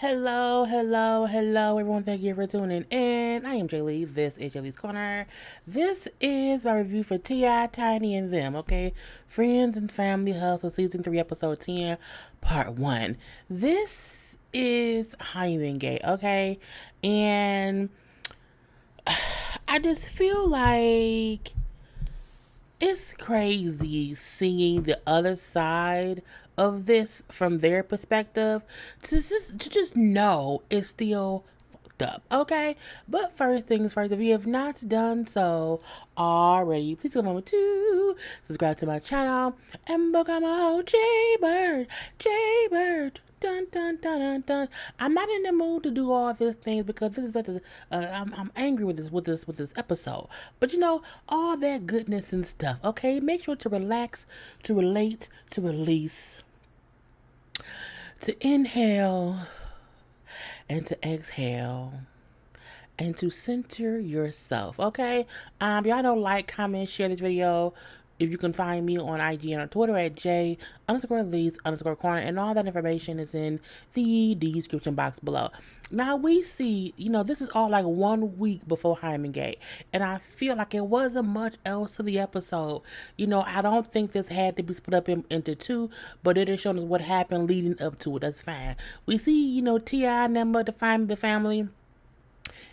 Hello, everyone. Thank you for tuning in. I am JayLee. This is JLeesCorner. This is my review for T.I., Tiny, and Them, okay? Friends and Family Hustle, Season 3, Episode 10, Part 1. This is Hyman Gate, okay? And I just feel like it's crazy seeing the other side of this from their perspective to just know it's still fucked up, okay? But first things first, if you have not done so already, please go over to subscribe to my channel and become a whole JayBird. Dun dun dun dun dun. I'm not in the mood to do all these things because this is such a. I'm angry with this episode. But all that goodness and stuff. Okay, make sure to relax, to relate, to release, to inhale, and to exhale, and to center yourself. Okay, y'all know, like, comment, share this video. If you can find me on IG and on Twitter at J_Lees_Corner, and all that information is in the description box below. Now we see, this is all like 1 week before Hyman Gate, and I feel like it wasn't much else to the episode. I don't think this had to be split up into two, but it is showing us what happened leading up to it. That's fine. We see, T.I. and them, the family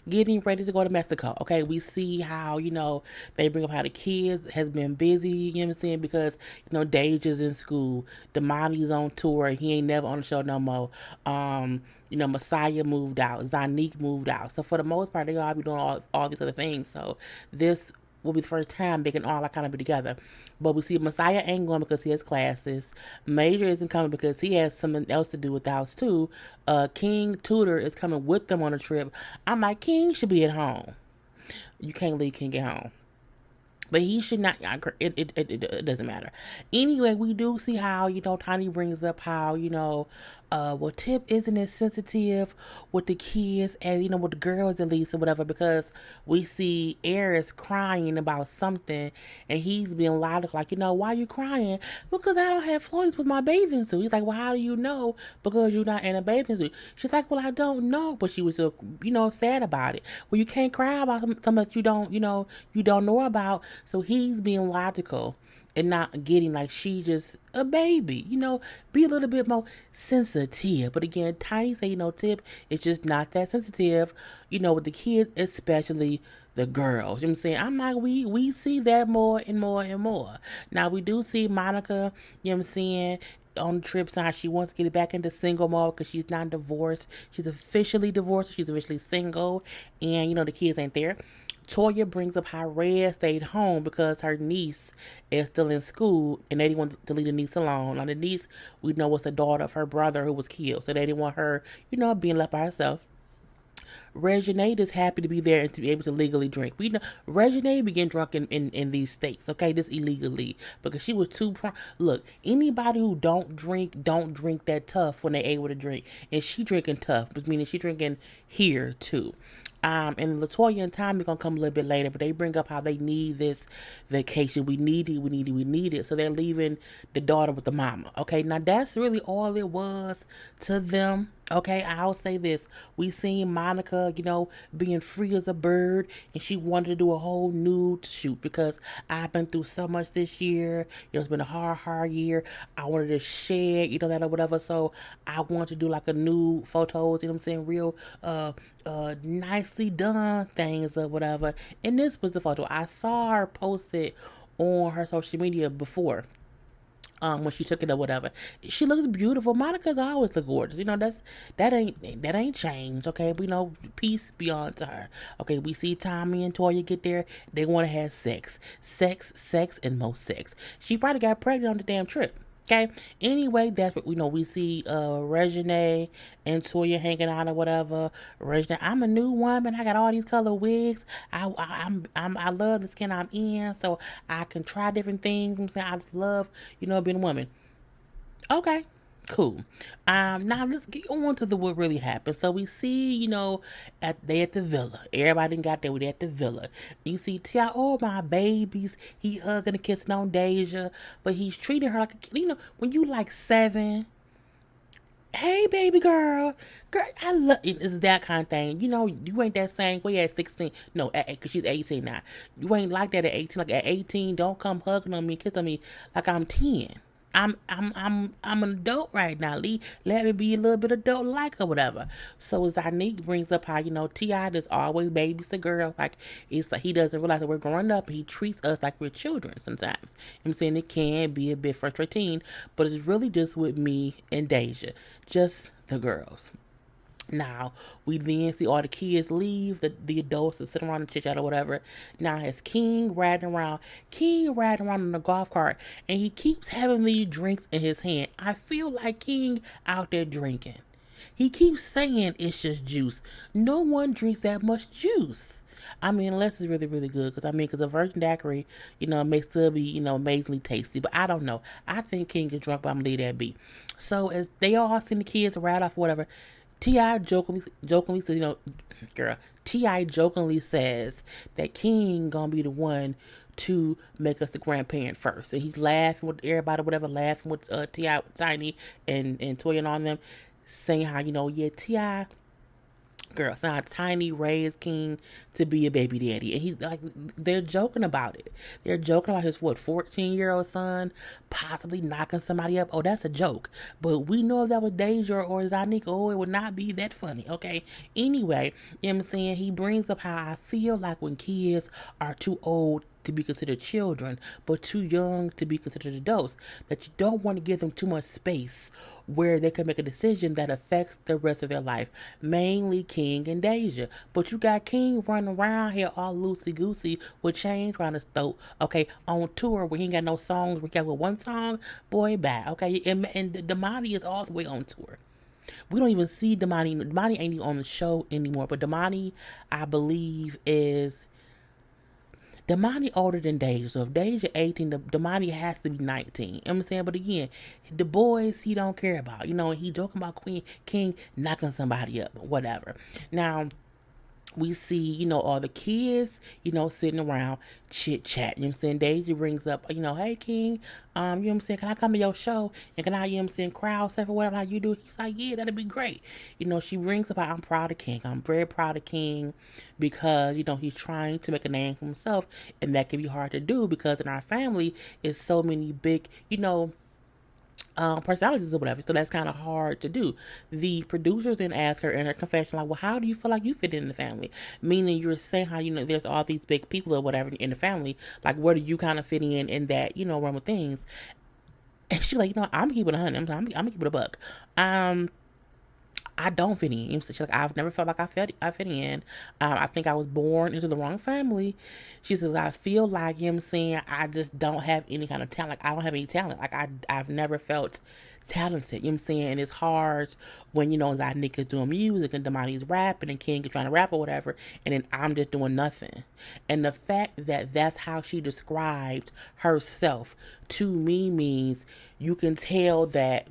getting ready to go to Mexico. Okay, we see how, they bring up how the kids has been busy, you know what I'm saying, because, Deja's in school, Damani's on tour, he ain't never on the show no more. Messiah moved out, Zanique moved out. So for the most part, they all be doing all these other things. So this will be the first time they can all kind of be together. But we see Messiah ain't going because he has classes. Major isn't coming because he has something else to do with the house too. King Tudor is coming with them on a trip. I'm like, King should be at home. You can't leave King at home. But he should not. It doesn't matter. Anyway, we do see how, Tiny brings up how, well, Tip isn't as sensitive with the kids as, with the girls at least or whatever, because we see Eris crying about something and he's being logical, like, why are you crying? Because I don't have floaties with my bathing suit. He's like, well, how do you know? Because you're not in a bathing suit. She's like, well, I don't know. But she was, sad about it. Well, you can't cry about something that you don't know about. So he's being logical and not getting like she just a baby. Be a little bit more sensitive. But again, Tiny say, Tip is just not that sensitive, with the kids, especially the girls. You know what I'm saying? I'm like, we see that more and more and more. Now we do see Monica, you know what I'm saying, on trips now. She wants to get back into single mode because she's not divorced. She's officially divorced. She's officially single. And, the kids ain't there. Toya brings up how Red stayed home because her niece is still in school and they didn't want to leave the niece alone. Now, the niece, we know, was the daughter of her brother who was killed. So they didn't want her, being left by herself. Regine is happy to be there and to be able to legally drink. We know Regine began drunk in these states, okay, just illegally, because she was too look, anybody who don't drink that tough when they able to drink, and she drinking tough, but meaning she drinking here too. And Latoya and Tommy gonna come a little bit later, but they bring up how they need this vacation. We need it. So they're leaving the daughter with the mama. Okay, now that's really all it was to them. Okay, I'll say this. We seen Monica, being free as a bird, and she wanted to do a whole nude shoot because I've been through so much this year. It's been a hard year. I wanted to share, that or whatever. So I want to do like a nude photos, what I'm saying, real nicely done things or whatever. And this was the photo. I saw her post it on her social media before. When she took it or whatever, she looks beautiful. Monica's always look gorgeous. That ain't changed. Okay, we know, peace be on to her. Okay, we see Tommy and Toya get there. They want to have sex, and more sex. She probably got pregnant on the damn trip. Okay. Anyway, that's what we know. We see Regine and Toya hanging out or whatever. Regine, I'm a new woman. I got all these color wigs. I love the skin I'm in, so I can try different things. I'm saying I just love, being a woman. Okay. Cool. Now let's get on to what really happened. So we see, at the villa. Everybody got there. We at the villa. You see T.I., oh my babies. He hugging and kissing on Deja, but he's treating her like when you like 7 Hey, baby girl. Girl, I love it. It's that kind of thing. You know, you ain't that same way at 16. No, because she's 18 now. You ain't like that at 18. Like at 18, don't come hugging on me, kissing me like I'm 10. I'm an adult right now. Let me be a little bit adult like or whatever. So Zanique brings up how, T.I. just always babies the girls. Like it's like he doesn't realize that we're growing up. He treats us like we're children sometimes. I'm saying it can be a bit frustrating, but it's really just with me and Deja. Just the girls. Now, we then see all the kids leave, the adults that sit around and chit chat or whatever. Now, it's King riding around in a golf cart, and he keeps having these drinks in his hand. I feel like King out there drinking. He keeps saying it's just juice. No one drinks that much juice. I mean, unless it's really, really good. Because a virgin daiquiri, may still be, amazingly tasty. But I don't know. I think King is drunk, but I'm going to leave that be. So, as they all send the kids ride off, whatever, T.I. jokingly says, T.I. jokingly says that King gonna be the one to make us the grandparent first. And he's laughing with everybody, whatever, laughing with T.I. Tiny and Toya and all them, saying how, yeah, T.I. girl, so how Tiny raised King to be a baby daddy. And he's like, they're joking about it. They're joking about his 14-year-old son possibly knocking somebody up. Oh, that's a joke. But we know if that was Deja or Zanique, oh, it would not be that funny. Okay. Anyway, you know what I'm saying? He brings up how I feel like when kids are too old to be considered children, but too young to be considered adults, that you don't want to give them too much space where they can make a decision that affects the rest of their life, mainly King and Deja. But you got King running around here all loosey-goosey with chains around his throat, okay, on tour where he ain't got no songs, we got with one song, boy, bye, okay, and Damani is all the way on tour. We don't even see Damani. Damani ain't even on the show anymore, but Damani, I believe, is Damani older than Deja. So if Deja 18, Damani has to be 19. You know what I'm saying? But again, the boys he don't care about. He joking about Queen King knocking somebody up, whatever. Now, we see, all the kids, sitting around chit chat. You know what I'm saying? Deja brings up, hey King, you know what I'm saying? Can I come to your show? And can I, you know what I'm saying, crowd surf or whatever how you do? He's like, yeah, that'd be great. She brings up, I'm proud of King. I'm very proud of King because, he's trying to make a name for himself. And that can be hard to do because in our family is so many big, personalities or whatever. So that's kind of hard to do. The producers then ask her in her confession, like, well, how do you feel like you fit in the family? Meaning you're saying how, there's all these big people or whatever in the family. Like, where do you kind of fit in that, realm of things? And she's like, I'm keeping a 100. I'm keeping a buck. I don't fit in. She's like, I've never felt like I fit in. I think I was born into the wrong family. She says, I feel like, you know what I'm saying, I just don't have any kind of talent. Like, I don't have any talent. Like, I've never felt talented. You know what I'm saying? And it's hard when, Zanique is doing music and Damani's rapping and King is trying to rap or whatever. And then I'm just doing nothing. And the fact that that's how she described herself to me means you can tell that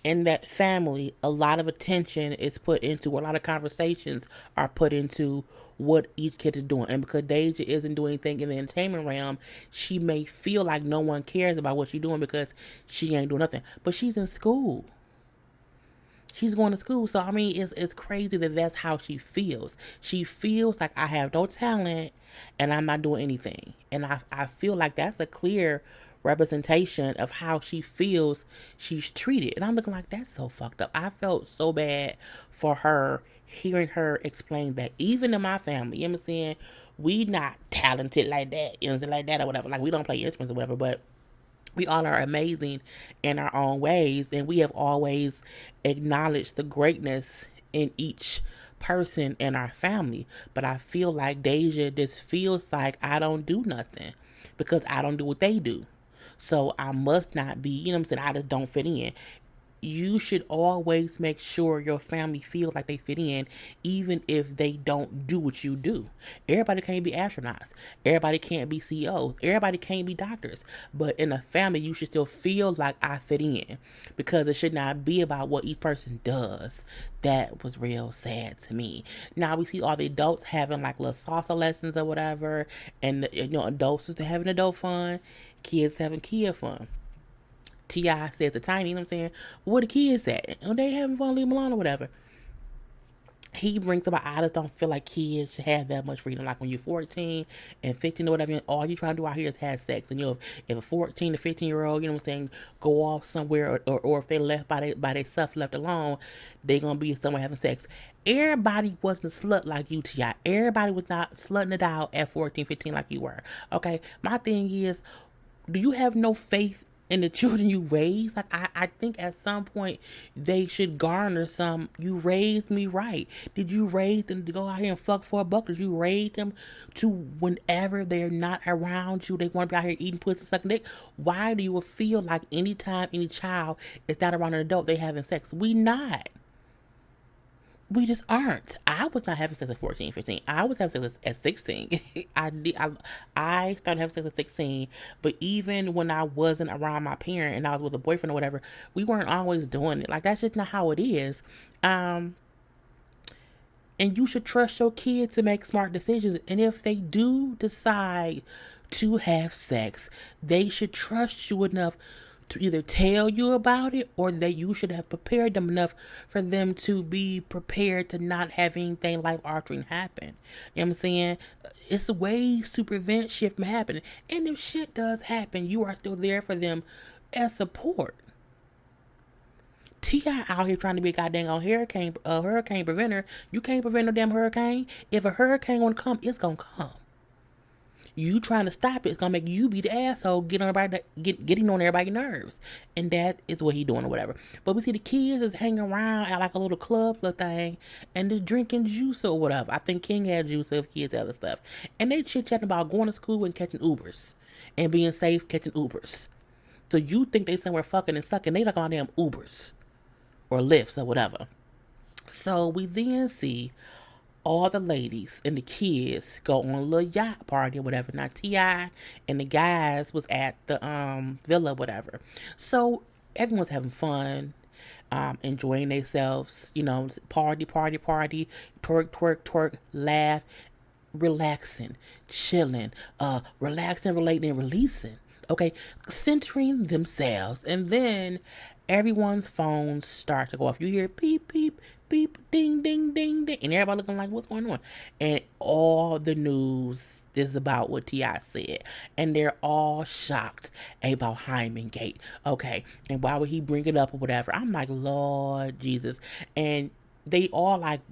in that family, a lot of attention is put into, a lot of conversations are put into what each kid is doing. And because Deja isn't doing anything in the entertainment realm, she may feel like no one cares about what she's doing because she ain't doing nothing. But she's in school. She's going to school. So, it's crazy that that's how she feels. She feels like I have no talent and I'm not doing anything. And I feel like that's a clear representation of how she feels she's treated. And I'm looking like, that's so fucked up. I felt so bad for her hearing her explain that. Even in my family, you know what I'm saying? We not talented like that, like that or whatever. Like, we don't play instruments or whatever, but we all are amazing in our own ways. And we have always acknowledged the greatness in each person in our family. But I feel like Deja just feels like I don't do nothing because I don't do what they do. So I must not be, you know what I'm saying, I just don't fit in. You should always make sure your family feels like they fit in, even if they don't do what you do. Everybody can't be astronauts. Everybody can't be CEOs. Everybody can't be doctors. But in a family, you should still feel like I fit in, because it should not be about what each person does. That was real sad to me. Now we see all the adults having like little salsa lessons or whatever, and adults is having adult fun, kids having kid fun. T.I. says to Tiny, you know what I'm saying? Where the kids at? Oh, they having fun, leave them alone or whatever. He brings about, I just don't feel like kids should have that much freedom. Like when you're 14 and 15 or whatever, all you trying to do out here is have sex. And if a 14 to 15-year-old, you know what I'm saying, go off somewhere, or if they left by their stuff left alone, they gonna be somewhere having sex. Everybody wasn't a slut like you, T.I. Everybody was not slutting it out at 14, 15 like you were. Okay, my thing is, do you have no faith in the children you raise? Like, I think at some point they should garner some, you raised me right. Did you raise them to go out here and fuck for a buck? Did you raise them to, whenever they're not around you, they want to be out here eating pussy, sucking dick? Why do you feel like anytime any child is not around an adult, they having sex? We not. We just aren't. I was not having sex at 14, 15. I was having sex at 16. I started having sex at 16. But even when I wasn't around my parent and I was with a boyfriend or whatever, we weren't always doing it. Like, that's just not how it is. And you should trust your kids to make smart decisions. And if they do decide to have sex, they should trust you enough to either tell you about it, or that you should have prepared them enough for them to be prepared to not have anything life altering happen. You know what I'm saying? It's ways to prevent shit from happening. And if shit does happen, you are still there for them as support. T.I. out here trying to be a goddamn hurricane preventer. You can't prevent no damn hurricane. If a hurricane wanna come, it's gonna come. You trying to stop it, it's gonna make you be the asshole, getting on everybody's nerves. And that is what he doing or whatever. But we see the kids is hanging around at like a little club little thing and just drinking juice or whatever. I think King had juice, the kids had other stuff. And they chit-chatting about going to school and catching Ubers. And being safe catching Ubers. So you think they somewhere fucking and sucking, they like on damn Ubers. Or Lyfts or whatever. So we then see all the ladies and the kids go on a little yacht party or whatever. Now T.I. and the guys was at the villa, whatever. So everyone's having fun, enjoying themselves, party, twerk, laugh, relaxing, chilling, relaxing, relating, and releasing. Okay, centering themselves. And then everyone's phones start to go off. You hear beep, beep, beep, ding, ding, ding, ding. And everybody looking like, what's going on? And all the news is about what T.I. said. And they're all shocked about Hyman Gate. Okay, and why would he bring it up or whatever? I'm like, Lord Jesus. And they all like,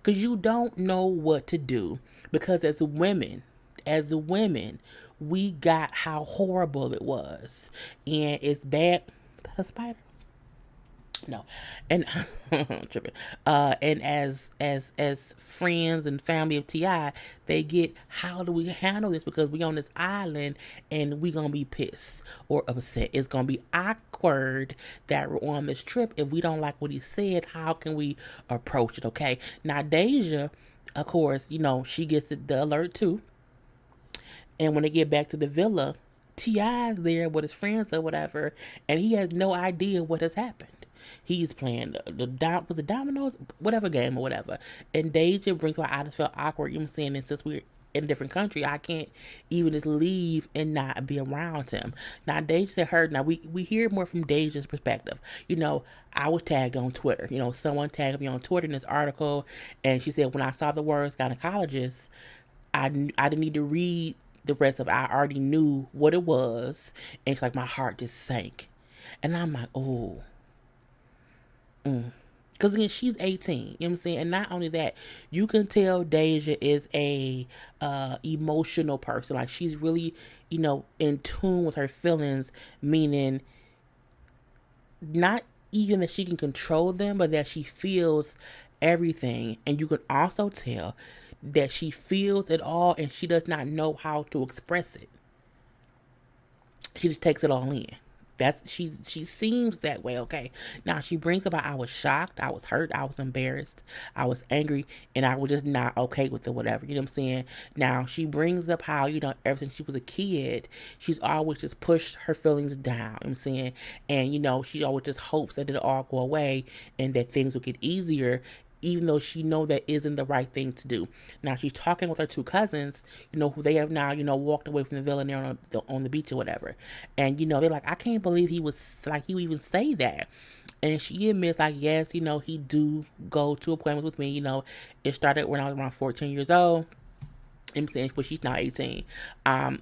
because you don't know what to do. Because as women, we got how horrible it was. And it's bad. A spider? No. And I'm tripping. And as friends and family of T.I., they get, how do we handle this? Because we on this island and we gonna be pissed or upset. It's gonna be awkward that we're on this trip. If we don't like what he said, how can we approach it? Okay. Now Deja, of course, she gets the alert too. And when they get back to the villa, T.I.'s there with his friends or whatever, and he has no idea what has happened. He's playing the dominoes, whatever game or whatever. And Deja brings why I just felt awkward. You know what I'm saying? And since we're in a different country, I can't even just leave and not be around him. Now Deja said her. Now we hear more from Deja's perspective. I was tagged on Twitter. Someone tagged me on Twitter in this article, and she said when I saw the words gynecologist, I didn't need to read the rest of it. I already knew what it was, and it's like my heart just sank. And I'm like, oh. Because again, she's 18, you know what I'm saying? And not only that, you can tell Deja is a emotional person. Like, she's really, in tune with her feelings, meaning not even that she can control them, but that she feels everything. And you can also tell that she feels it all and she does not know how to express it. She just takes it all in. She seems that way, okay? Now, she brings about, I was shocked, I was hurt, I was embarrassed, I was angry, and I was just not okay with it, whatever, you know what I'm saying? Now, she brings up how, ever since she was a kid, she's always just pushed her feelings down, you know what I'm saying? And, she always just hopes that it'll all go away and that things will get easier. even though she know that isn't the right thing to do. Now she's talking with her two cousins, who they have now, walked away from the villa and they're on the beach or whatever. And, they're like, I can't believe he would even say that. And she admits, like, yes, he do go to appointments with me. It started when I was around 14 years old. I'm saying, but she's now 18.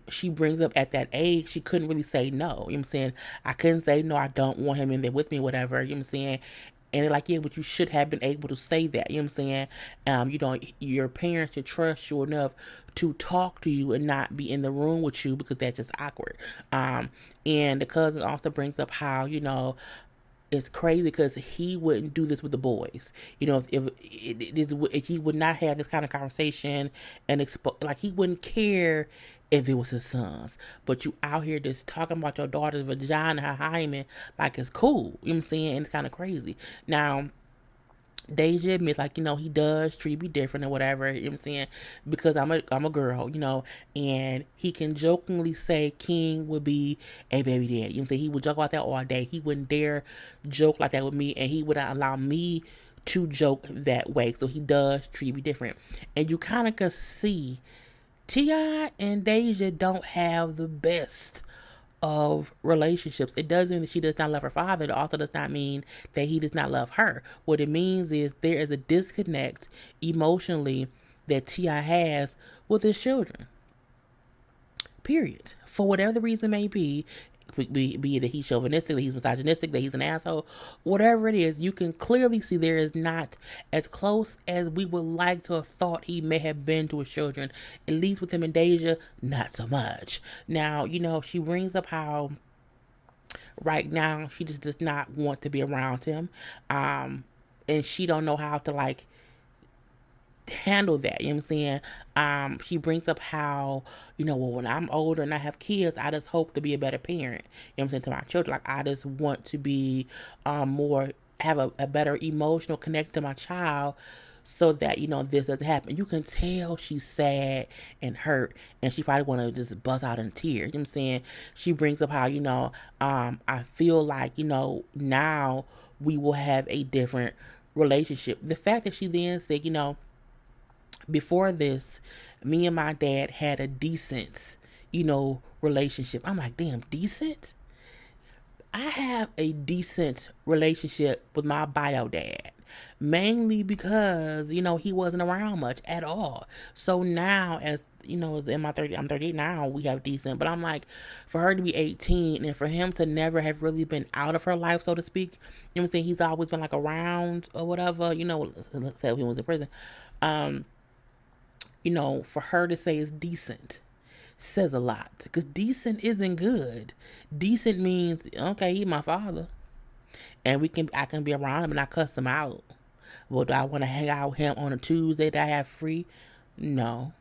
She brings up at that age, she couldn't really say no. I'm saying, I couldn't say no, I don't want him in there with me, whatever. I'm saying, and they're like, yeah, but you should have been able to say that. I'm saying, your parents should trust you enough to talk to you and not be in the room with you because that's just awkward. And the cousin also brings up how, it's crazy because he wouldn't do this with the boys. If he would not have this kind of conversation and like he wouldn't care if it was his sons. But you out here just talking about your daughter's vagina, her hymen, like it's cool. You know what I'm saying? And it's kind of crazy. Now, Deja admits, like, he does treat me different or whatever, you know what I'm saying, because I'm a girl, and he can jokingly say King would be a baby dad, you know what I'm saying, he would joke about that all day, he wouldn't dare joke like that with me, and he wouldn't allow me to joke that way, so he does treat me different, and you kind of can see T.I. and Deja don't have the best of relationships. It doesn't mean that she does not love her father. It also does not mean that he does not love her. What it means is there is a disconnect emotionally that T.I. has with his children. Period. For whatever the reason may be it that he's chauvinistic, that he's misogynistic, that he's an asshole, whatever it is, you can clearly see there is not as close as we would like to have thought he may have been to his children. At least with him and Deja, not so much. Now, she brings up how right now she just does not want to be around him. And she don't know how to handle that, you know what I'm saying? She brings up how, when I'm older and I have kids, I just hope to be a better parent, you know what I'm saying, to my children. Like, I just want to be have a better emotional connect to my child so that, this doesn't happen. You can tell she's sad and hurt, and she probably want to just bust out in tears, you know what I'm saying? She brings up how, I feel like, now we will have a different relationship. The fact that she then said, before this, me and my dad had a decent, relationship. I'm like, damn, decent? I have a decent relationship with my bio dad. Mainly because, he wasn't around much at all. So now, as in my 30, I'm 38 now, we have decent. But I'm like, for her to be 18 and for him to never have really been out of her life, so to speak, you know what I'm saying? He's always been around or whatever, let's say he was in prison. For her to say it's decent says a lot. Because decent isn't good. Decent means, okay, he's my father. And I can be around him and I cuss him out. Well, do I want to hang out with him on a Tuesday that I have free? No,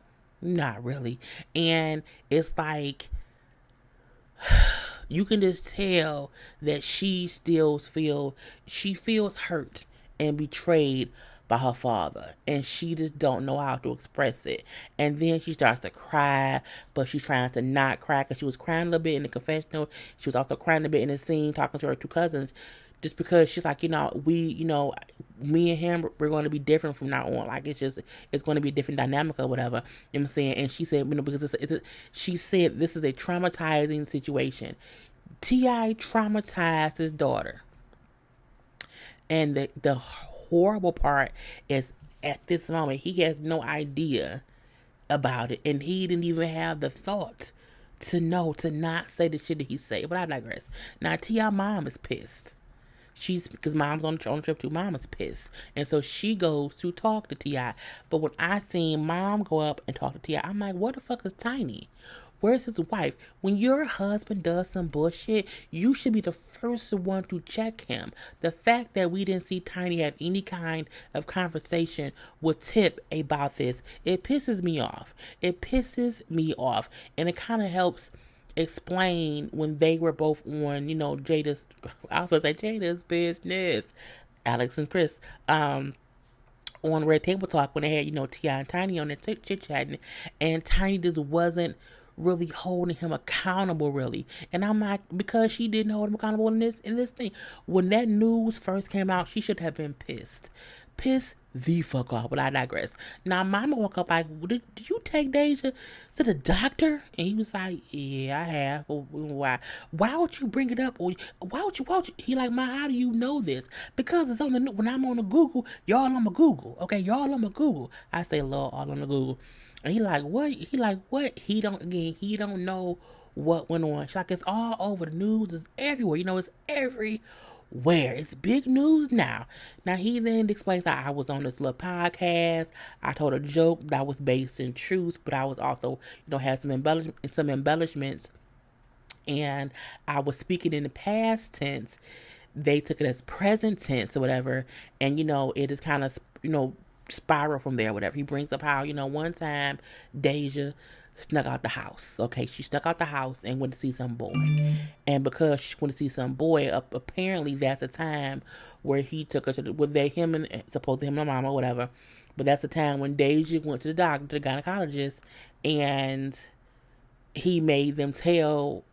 not really. And it's like, you can just tell that she feels hurt and betrayed by her father, and she just don't know how to express it. And then she starts to cry, but she's trying to not cry because she was crying a little bit in the confessional. She was also crying a bit in the scene talking to her two cousins, just because she's like, me and him, we're going to be different from now on. Like, it's going to be a different dynamic or whatever. You know what I'm saying? And she said, because she said this is a traumatizing situation. T.I. traumatized his daughter. And the horrible part is, at this moment, he has no idea about it, and he didn't even have the thought to not say the shit that he said. But I digress. Now, T.I. mom is pissed. Because mom's on the trip too. Mom is pissed, and so she goes to talk to T.I. But when I seen mom go up and talk to T.I., I'm like, what the fuck is Tiny? Where's his wife? When your husband does some bullshit, you should be the first one to check him. The fact that we didn't see Tiny have any kind of conversation with Tip about this, it pisses me off. It pisses me off. And it kind of helps explain when they were both on, Jada's, I was going to say Jada's business, Alex and Chris, on Red Table Talk, when they had, T.I. and Tiny on there chit-chatting, and Tiny just wasn't really holding him accountable, really. And I'm like, because she didn't hold him accountable in this thing. When that news first came out, she should have been pissed. Pissed the fuck off, but I digress. Now, mama woke up like, did you take Deja to the doctor? And he was like, yeah, I have. Why? Why would you bring it up? Or why would you? He like, ma, how do you know this? Because it's on the, when I'm on the Google, y'all on the Google. Okay, y'all on the Google. I say, Lord, all on the Google. And he like, what? He like, what? He don't know what went on. She's like, it's all over the news. It's everywhere. It's everywhere. It's big news now. Now, he then explains that I was on this little podcast. I told a joke that was based in truth, but I was also, had some embellishments. And I was speaking in the past tense. They took it as present tense or whatever. And, it is kind of, spiral from there, whatever. He brings up how, one time Deja snuck out the house. Okay, she snuck out the house and went to see some boy. And because she went to see some boy, apparently that's the time where he took her to him and mama, whatever. But that's the time when Deja went to the doctor, the gynecologist, and he made them tell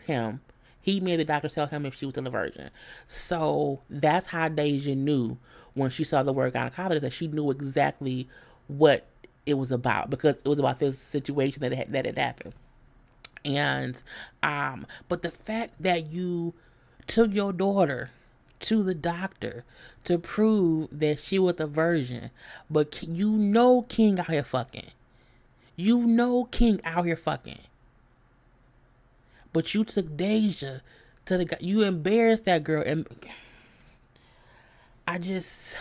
him. He made the doctor tell him if she was still a virgin. So that's how Deja knew when she saw the word gynecologist, that she knew exactly what it was about, because it was about this situation that had happened. And but the fact that you took your daughter to the doctor to prove that she was a virgin, but King out here fucking. King out here fucking. But you took Deja to the guy. You embarrassed that girl. And I just,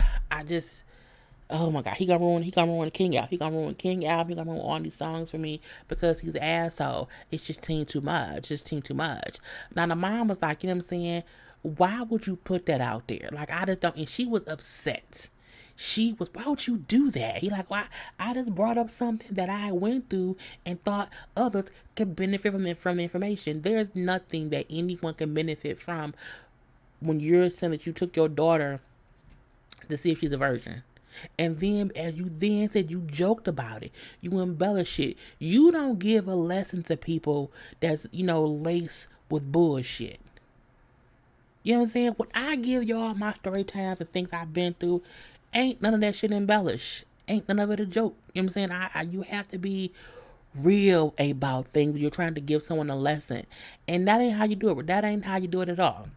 oh my God, he gonna ruin King out. He gonna ruin King out. He gonna ruin all these songs for me because he's an asshole. It's just too much. Now the mom was like, you know what I'm saying? Why would you put that out there? Like, I just don't. And she was upset. Why would you do that? He like, why? I just brought up something that I went through and thought others could benefit from the information. There's nothing that anyone can benefit from when you're saying that you took your daughter to see if she's a virgin. And then, as you then said, you joked about it. You embellish it. You don't give a lesson to people that's, laced with bullshit. You know what I'm saying? When I give y'all my story times and things I've been through, ain't none of that shit embellished. Ain't none of it a joke. You know what I'm saying? You have to be real about things when you're trying to give someone a lesson. And that ain't how you do it. That ain't how you do it at all.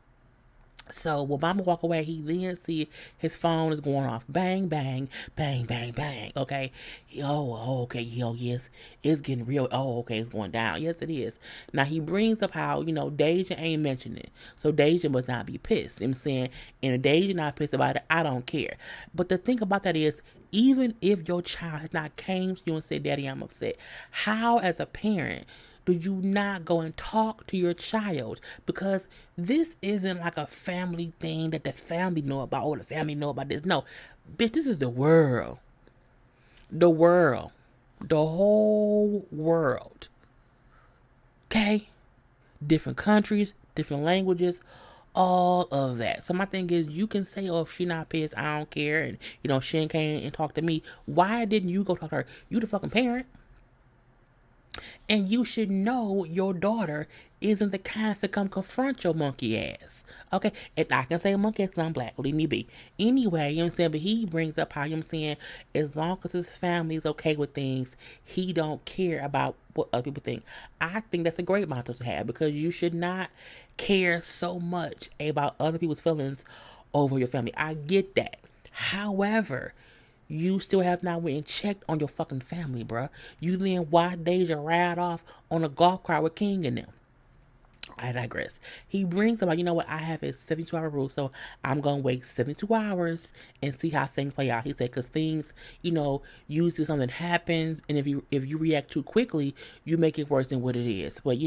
So when mama walk away, he then see his phone is going off. Bang, bang, bang, bang, bang. Okay. Okay. Yes, it's getting real. Okay, it's going down. Yes, it is. Now he brings up how, Deja ain't mentioned it. So Deja must not be pissed. You know what I'm saying? And if Deja not pissed about it, I don't care. But the thing about that is, even if your child has not came to you and said, Daddy, I'm upset, how as a parent do you not go and talk to your child? Because this isn't like a family thing that the family know about, or the family know about this. No, bitch, this is the world. The world. The whole world. Okay? Different countries, different languages, all of that. So my thing is, you can say, oh, if she not pissed, I don't care, and, she ain't came and talk to me. Why didn't you go talk to her? You the fucking parent. And you should know your daughter isn't the kind to come confront your monkey ass. Okay? And I can say monkey ass because I'm black. Leave me be. Anyway, you know what I'm saying? But he brings up how, you know what I'm saying, as long as his family is okay with things, he don't care about what other people think. I think that's a great motto to have, because you should not care so much about other people's feelings over your family. I get that. However, you still have not went and checked on your fucking family, bruh. You then watch Deja ride off on a golf cart with King and them. I digress. He brings about, you know what, I have a 72-hour rule, so I'm going to wait 72 hours and see how things play out. He said, because things, usually something happens, and if you react too quickly, you make it worse than what it is. But,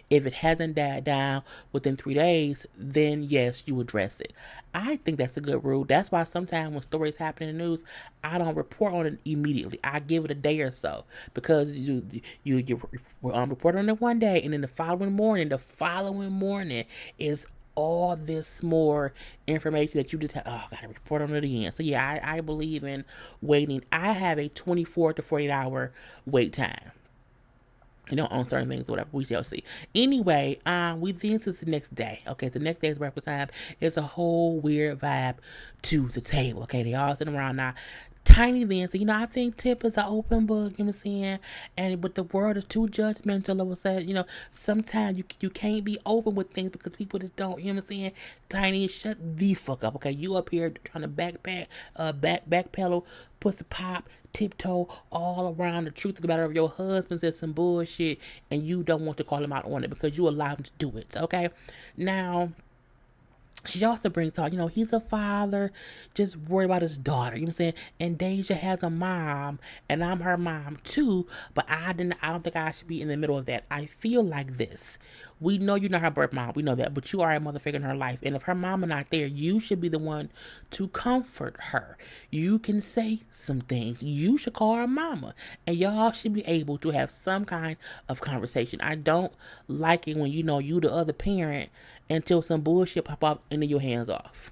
if it hasn't died down within 3 days, then yes, you address it. I think that's a good rule. That's why sometimes when stories happen in the news, I don't report on it immediately. I give it a day or so, because you report on it one day, and then the following morning is all this more information that you just have. Oh, I gotta report on it again. So yeah, I believe in waiting. I have a 24 to 48 hour wait time. on certain things, whatever. We shall see. Anyway, we then to the next day. Okay, the next day is breakfast time. It's a whole weird vibe to the table. Okay, they all sitting around now. Tiny then, so I think Tip is an open book, you know what I'm saying? But the world is too judgmental. I was saying, sometimes you can't be open with things because people just don't, you know what I'm saying? Tiny, shut the fuck up, okay? You up here trying to backpedal, pussy pop, tiptoe all around the truth of the matter of your husband said some bullshit and you don't want to call him out on it because you allow him to do it, okay? Now, she also brings out, he's a father, just worried about his daughter, you know what I'm saying? And Deja has a mom, and I'm her mom too, but I don't think I should be in the middle of that. I feel like this. We know you're not her birth mom, we know that, but you are a mother figure in her life. And if her mama not there, you should be the one to comfort her. You can say some things. You should call her mama. And y'all should be able to have some kind of conversation. I don't like it when you the other parent until some bullshit pop up and then your hands off.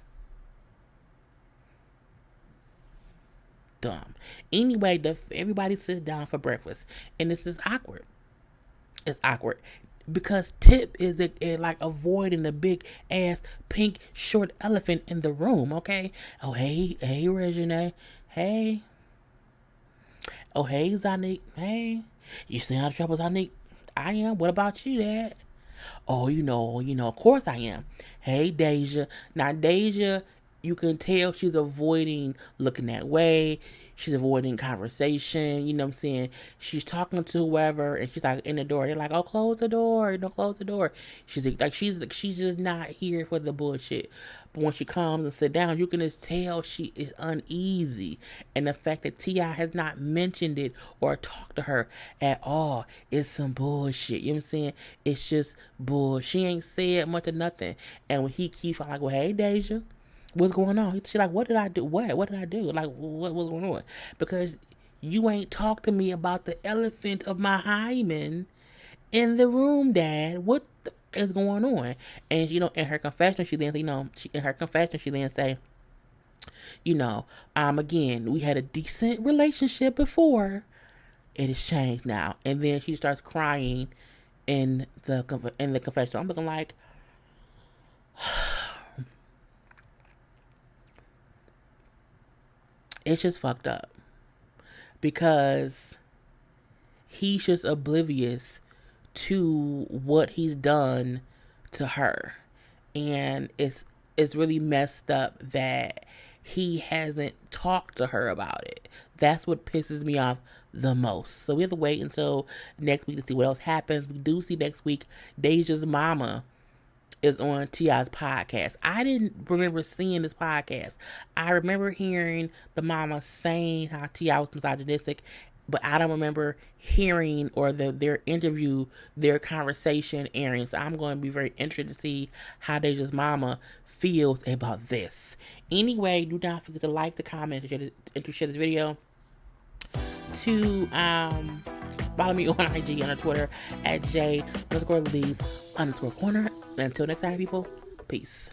Dumb. Anyway, everybody sits down for breakfast, and this is awkward. It's awkward because Tip is like avoiding the big ass pink short elephant in the room. Okay. Oh hey Regina. Hey. Oh hey Zanik. Hey. You staying out of trouble, Zanik? I am. What about you, Dad? Oh, of course I am. Hey, Deja. Now, Deja, you can tell she's avoiding looking that way. She's avoiding conversation. You know what I'm saying? She's talking to whoever, and she's like in the door. They're like, "Oh, close the door! Close the door." She's just not here for the bullshit. But when she comes and sit down, you can just tell she is uneasy, and the fact that T.I. has not mentioned it or talked to her at all is some bullshit. You know what I'm saying? It's just bull. She ain't said much of nothing, and when he keeps like, "Well, hey, Deja, what's going on?" She's like, "What did I do? What did I do? Like, what's going on?" Because you ain't talked to me about the elephant of my hymen in the room, Dad. What the is going on? And in her confession, she then say, again, we had a decent relationship before. It has changed now. And then she starts crying in the confession. I'm looking like, it's just fucked up because he's just oblivious to what he's done to her, and it's really messed up that he hasn't talked to her about it. That's what pisses me off the most. So we have to wait until next week to see what else happens. We do see next week Deja's mama is on T.I.'s podcast. I didn't remember seeing this podcast. I remember hearing the mama saying how T.I. was misogynistic, but I don't remember hearing or their interview, their conversation airing. So I'm going to be very interested to see how Deja's mama feels about this. Anyway, do not forget to like, to comment, and to share this video. To follow me on IG and on Twitter at JLeesCorner. Until next time, people. Peace.